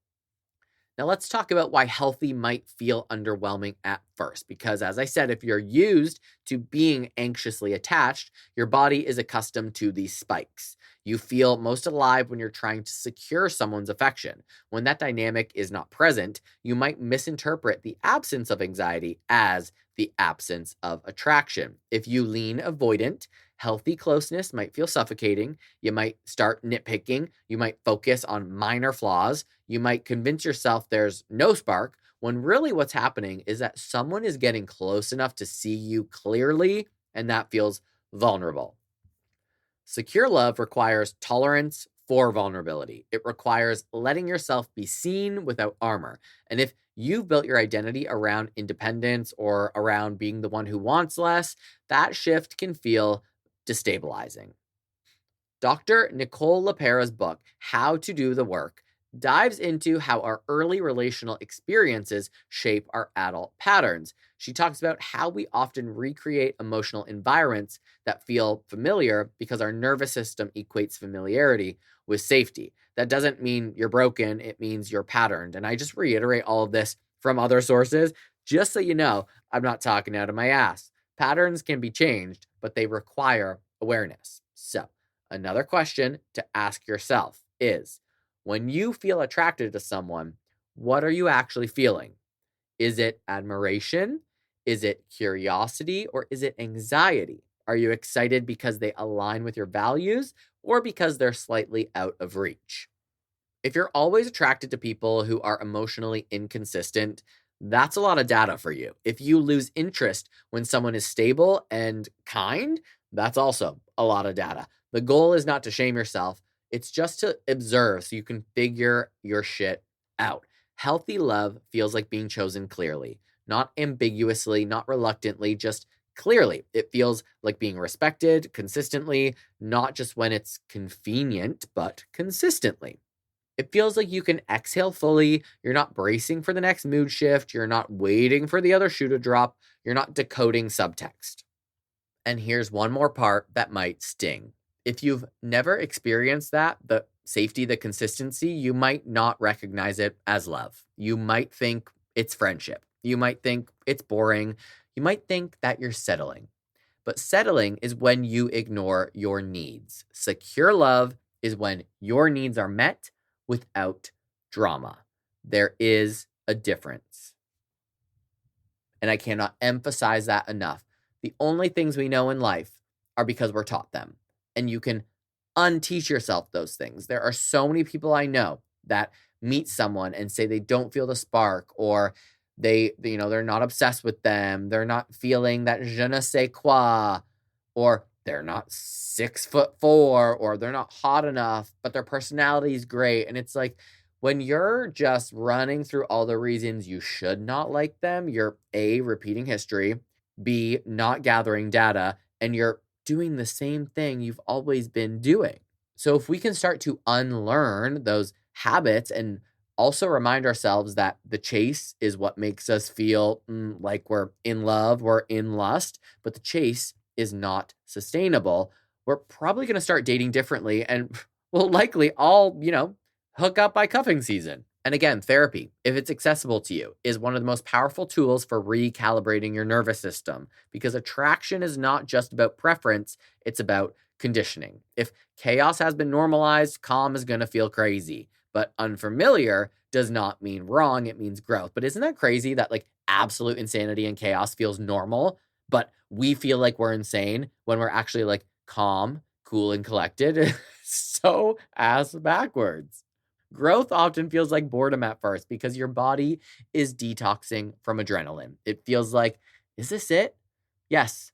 Now let's talk about why healthy might feel underwhelming at first. Because as I said, if you're used to being anxiously attached, your body is accustomed to these spikes. You feel most alive when you're trying to secure someone's affection. When that dynamic is not present, you might misinterpret the absence of anxiety as the absence of attraction. If you lean avoidant, healthy closeness might feel suffocating. You might start nitpicking. You might focus on minor flaws. You might convince yourself there's no spark, when really what's happening is that someone is getting close enough to see you clearly, and that feels vulnerable. Secure love requires tolerance for vulnerability. It requires letting yourself be seen without armor. And if you've built your identity around independence or around being the one who wants less, that shift can feel destabilizing. Dr. Nicole LePera's book, How to Do the Work, dives into how our early relational experiences shape our adult patterns. She talks about how we often recreate emotional environments that feel familiar because our nervous system equates familiarity with safety. That doesn't mean you're broken, it means you're patterned. And I just reiterate all of this from other sources, just so you know I'm not talking out of my ass. Patterns can be changed, but they require awareness. So, another question to ask yourself is, when you feel attracted to someone, what are you actually feeling? Is it admiration? Is it curiosity? Or is it anxiety? Are you excited because they align with your values or because they're slightly out of reach? If you're always attracted to people who are emotionally inconsistent, that's a lot of data for you. If you lose interest when someone is stable and kind, that's also a lot of data. The goal is not to shame yourself, it's just to observe so you can figure your shit out. Healthy love feels like being chosen clearly, not ambiguously, not reluctantly, just clearly. It feels like being respected consistently, not just when it's convenient, but consistently. It feels like you can exhale fully. You're not bracing for the next mood shift. You're not waiting for the other shoe to drop. You're not decoding subtext. And here's one more part that might sting. If you've never experienced that, the safety, the consistency, you might not recognize it as love. You might think it's friendship. You might think it's boring. You might think that you're settling. But settling is when you ignore your needs. Secure love is when your needs are met without drama. There is a difference. And I cannot emphasize that enough. The only things we know in life are because we're taught them. And you can unteach yourself those things. There are so many people I know that meet someone and say they don't feel the spark, or they're not obsessed with them. They're not feeling that je ne sais quoi, or they're not 6'4", or they're not hot enough, but their personality is great. And it's like, when you're just running through all the reasons you should not like them, you're A, repeating history, B, not gathering data, and you're doing the same thing you've always been doing. So if we can start to unlearn those habits and also remind ourselves that the chase is what makes us feel like we're in love, we're in lust, but the chase is not sustainable, we're probably going to start dating differently and will likely all, hook up by cuffing season. And again, therapy, if it's accessible to you, is one of the most powerful tools for recalibrating your nervous system, because attraction is not just about preference, it's about conditioning. If chaos has been normalized, calm is going to feel crazy. But unfamiliar does not mean wrong, it means growth. But isn't that crazy that like absolute insanity and chaos feels normal, but we feel like we're insane when we're actually like calm, cool, and collected? So ass backwards. Growth often feels like boredom at first because your body is detoxing from adrenaline. It feels like, is this it? Yes,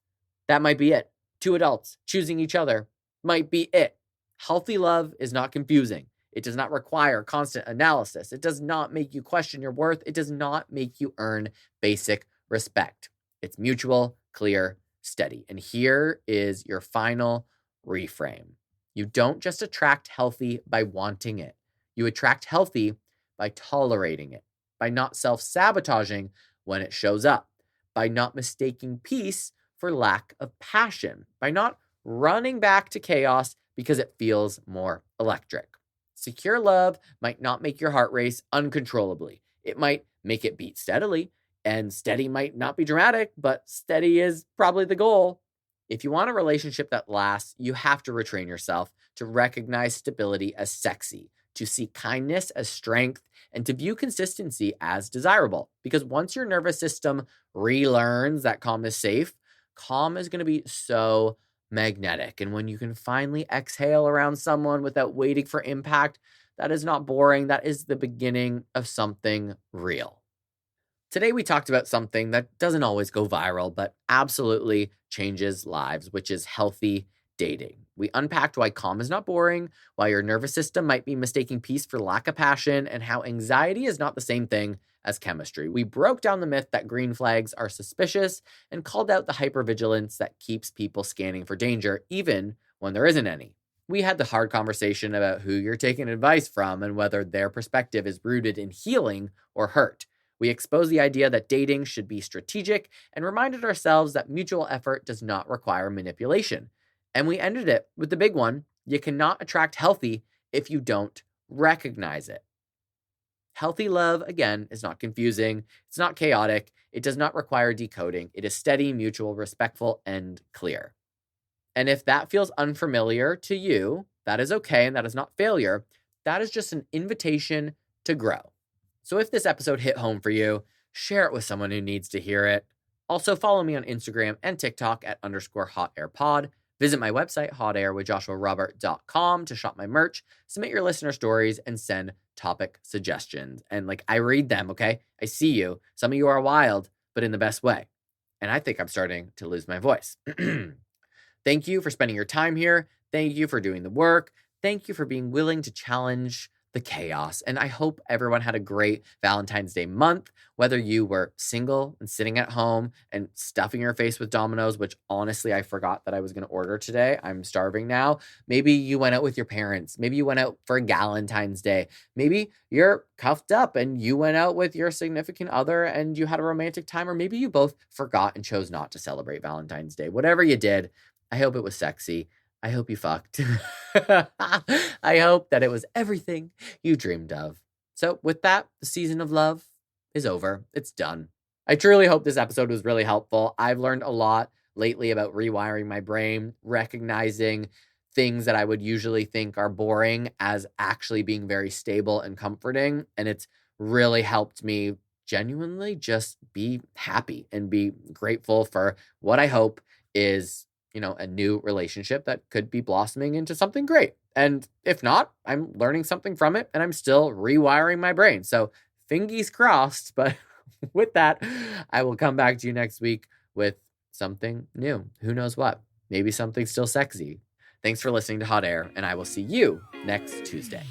that might be it. Two adults choosing each other might be it. Healthy love is not confusing. It does not require constant analysis. It does not make you question your worth. It does not make you earn basic respect. It's mutual, clear, steady. And here is your final reframe. You don't just attract healthy by wanting it. You attract healthy by tolerating it, by not self-sabotaging when it shows up, by not mistaking peace for lack of passion, by not running back to chaos because it feels more electric. Secure love might not make your heart race uncontrollably. It might make it beat steadily, and steady might not be dramatic, but steady is probably the goal. If you want a relationship that lasts, you have to retrain yourself to recognize stability as sexy, to see kindness as strength, and to view consistency as desirable. Because once your nervous system relearns that calm is safe, calm is going to be so magnetic. And when you can finally exhale around someone without waiting for impact, that is not boring. That is the beginning of something real. Today, we talked about something that doesn't always go viral, but absolutely changes lives, which is healthy dating. We unpacked why calm is not boring, why your nervous system might be mistaking peace for lack of passion, and how anxiety is not the same thing as chemistry. We broke down the myth that green flags are suspicious and called out the hypervigilance that keeps people scanning for danger, even when there isn't any. We had the hard conversation about who you're taking advice from and whether their perspective is rooted in healing or hurt. We exposed the idea that dating should be strategic and reminded ourselves that mutual effort does not require manipulation. And we ended it with the big one: you cannot attract healthy if you don't recognize it. Healthy love, again, is not confusing. It's not chaotic. It does not require decoding. It is steady, mutual, respectful, and clear. And if that feels unfamiliar to you, that is okay, and that is not failure. That is just an invitation to grow. So if this episode hit home for you, share it with someone who needs to hear it. Also, follow me on Instagram and TikTok at _hotairpod. Visit my website, hotairwithjoshuarobert.com, to shop my merch, submit your listener stories, and send topic suggestions. And I read them, okay? I see you. Some of you are wild, but in the best way. And I think I'm starting to lose my voice. Thank you for spending your time here. Thank you for doing the work. Thank you for being willing to challenge the chaos. And I hope everyone had a great Valentine's Day month, whether you were single and sitting at home and stuffing your face with Domino's, which honestly, I forgot that I was going to order today. I'm starving now. Maybe you went out with your parents. Maybe you went out for Galentine's Day. Maybe you're cuffed up and you went out with your significant other and you had a romantic time, or maybe you both forgot and chose not to celebrate Valentine's Day. Whatever you did, I hope it was sexy. I hope you fucked. I hope that it was everything you dreamed of. So with that, the season of love is over. It's done. I truly hope this episode was really helpful. I've learned a lot lately about rewiring my brain, recognizing things that I would usually think are boring as actually being very stable and comforting. And it's really helped me genuinely just be happy and be grateful for what I hope is, a new relationship that could be blossoming into something great. And if not, I'm learning something from it and I'm still rewiring my brain. So fingies crossed, but with that, I will come back to you next week with something new. Who knows what? Maybe something still sexy. Thanks for listening to Hot Air, and I will see you next Tuesday.